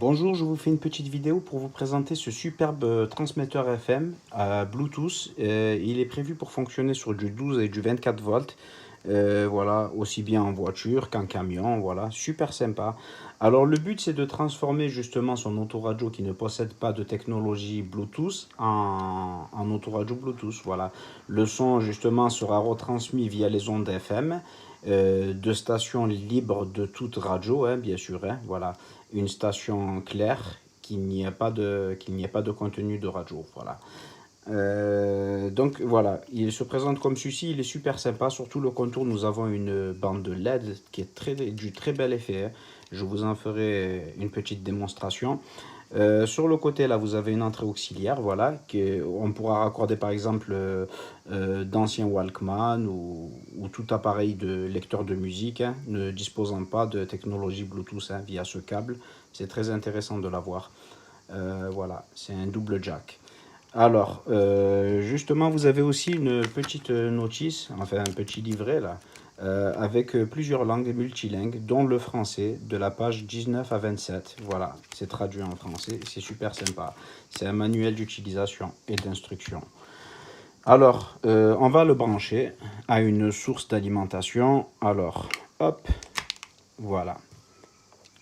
Bonjour, je vous fais une petite vidéo pour vous présenter ce superbe transmetteur FM à Bluetooth. Il est prévu pour fonctionner sur du 12 et du 24 volts. Voilà, aussi bien en voiture qu'en camion, voilà, super sympa. Alors le but c'est de transformer justement son autoradio qui ne possède pas de technologie Bluetooth en autoradio Bluetooth, voilà. Le son justement sera retransmis via les ondes FM de stations libres de toute radio, hein, bien sûr, hein, voilà. Une station claire qu'il n'y ait pas de contenu de radio, voilà. Donc voilà, il se présente comme ceci, il est super sympa, surtout le contour, nous avons une bande de LED qui est du très bel effet, hein. Je vous en ferai une petite démonstration. Sur le côté là, vous avez une entrée auxiliaire, voilà, on pourra raccorder par exemple d'anciens Walkman ou tout appareil de lecteur de musique, hein, ne disposant pas de technologie Bluetooth, hein, via ce câble. C'est très intéressant de l'avoir. Voilà, c'est un double jack. Alors, justement, vous avez aussi une petite notice, enfin un petit livret là, avec plusieurs langues multilingues, dont le français, de la page 19 à 27. Voilà, c'est traduit en français, c'est super sympa. C'est un manuel d'utilisation et d'instruction. Alors, on va le brancher à une source d'alimentation. Alors, hop, voilà.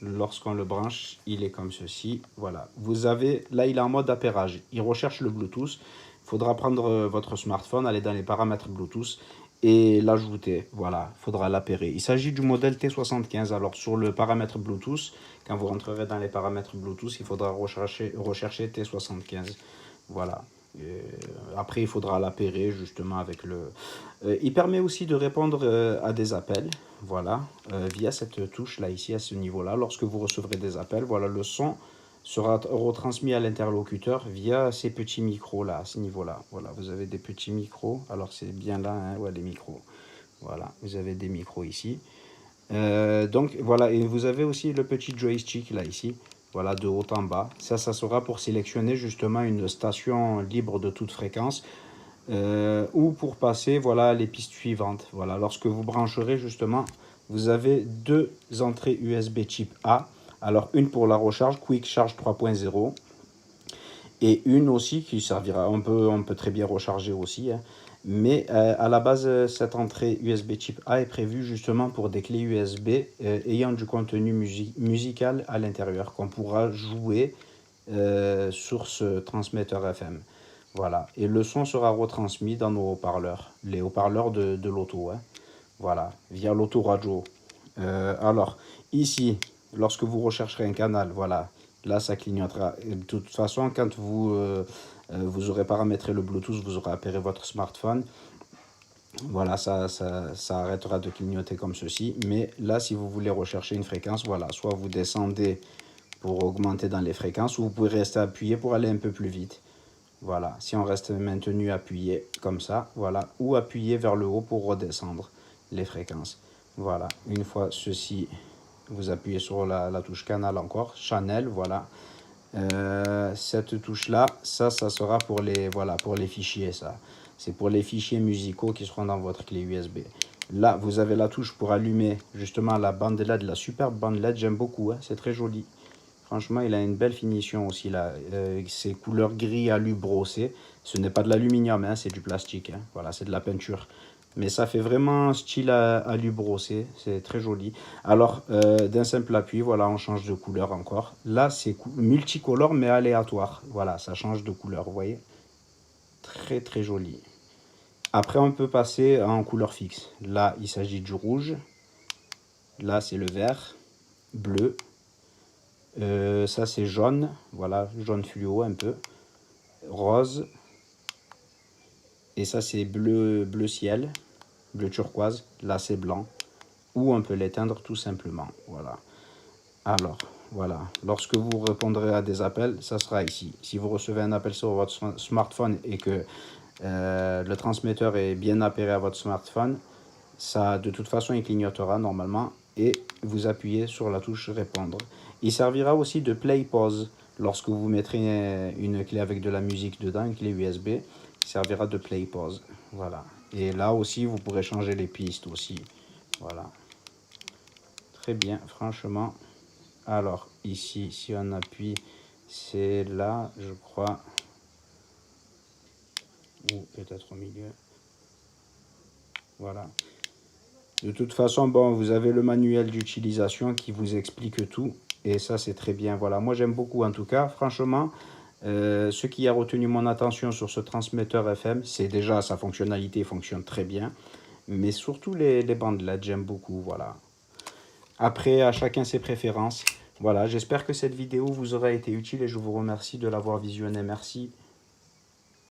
Lorsqu'on le branche, il est comme ceci. Voilà. Vous avez, là, il est en mode appairage. Il recherche le Bluetooth. Il faudra prendre votre smartphone, aller dans les paramètres Bluetooth et l'ajouter. Voilà, il faudra l'appairer. Il s'agit du modèle T75. Alors, sur le paramètre Bluetooth, quand vous rentrerez dans les paramètres Bluetooth, il faudra rechercher T75. Voilà. Après, il faudra l'appairer justement avec le. Il permet aussi de répondre à des appels, voilà, via cette touche là ici à ce niveau-là. Lorsque vous recevrez des appels, voilà, le son sera retransmis à l'interlocuteur via ces petits micros là, à ce niveau-là. Voilà, vous avez des petits micros. Alors c'est bien là, hein, ouais, les micros. Voilà, vous avez des micros ici. Donc voilà, et vous avez aussi le petit joystick là ici, voilà, de haut en bas. Ça sera pour sélectionner justement une station libre de toute fréquence ou pour passer, voilà, les pistes suivantes. Voilà, lorsque vous brancherez justement, vous avez deux entrées USB type A. Alors une pour la recharge, Quick Charge 3.0, et une aussi qui servira, on peut très bien recharger aussi, hein. Mais à la base, cette entrée USB type A est prévue justement pour des clés USB ayant du contenu musical à l'intérieur qu'on pourra jouer sur ce transmetteur FM. Voilà, et le son sera retransmis dans nos haut-parleurs, les haut-parleurs de l'auto, hein. Voilà, via l'autoradio. Alors, ici, lorsque vous rechercherez un canal, voilà, là, ça clignotera. Et de toute façon, quand vous aurez paramétré le Bluetooth, vous aurez appairé votre smartphone, voilà, ça arrêtera de clignoter comme ceci. Mais là, si vous voulez rechercher une fréquence, voilà, soit vous descendez pour augmenter dans les fréquences, ou vous pouvez rester appuyé pour aller un peu plus vite. Voilà, si on reste maintenu appuyé comme ça, voilà, ou appuyé vers le haut pour redescendre les fréquences. Voilà, une fois ceci, vous appuyez sur la touche canal encore, channel, voilà. Cette touche là, ça sera pour les, voilà, pour les fichiers, ça. C'est pour les fichiers musicaux qui seront dans votre clé USB. Là, vous avez la touche pour allumer justement la bande LED, la superbe bande LED, j'aime beaucoup, hein, c'est très joli. Franchement, il a une belle finition aussi là. C'est couleur gris alu brossé. Ce n'est pas de l'aluminium, hein, c'est du plastique, hein. Voilà, c'est de la peinture. Mais ça fait vraiment style alu brossé. C'est très joli. Alors, d'un simple appui, voilà, on change de couleur encore. Là, c'est multicolore mais aléatoire. Voilà, ça change de couleur, vous voyez. Très très joli. Après, on peut passer en couleur fixe. Là, il s'agit du rouge. Là, c'est le vert, bleu. Ça c'est jaune, voilà, jaune fluo un peu, rose, et ça c'est bleu, bleu ciel, bleu turquoise, là c'est blanc, ou on peut l'éteindre tout simplement, voilà. Alors, voilà, lorsque vous répondrez à des appels, ça sera ici. Si vous recevez un appel sur votre smartphone et que le transmetteur est bien appairé à votre smartphone, ça de toute façon il clignotera normalement et vous appuyez sur la touche répondre. Il servira aussi de play pause lorsque vous mettrez une clé avec de la musique dedans, une clé USB, il servira de play pause. Voilà. Et là aussi vous pourrez changer les pistes aussi. Voilà. Très bien, franchement. Alors ici, si on appuie, c'est là, je crois, ou peut-être au milieu. Voilà. De toute façon, bon, vous avez le manuel d'utilisation qui vous explique tout. Et ça, c'est très bien. Voilà, moi, j'aime beaucoup en tout cas. Franchement, ce qui a retenu mon attention sur ce transmetteur FM, c'est déjà sa fonctionnalité fonctionne très bien. Mais surtout les bandes LED, j'aime beaucoup. Voilà. Après, à chacun ses préférences. Voilà, j'espère que cette vidéo vous aura été utile et je vous remercie de l'avoir visionnée. Merci.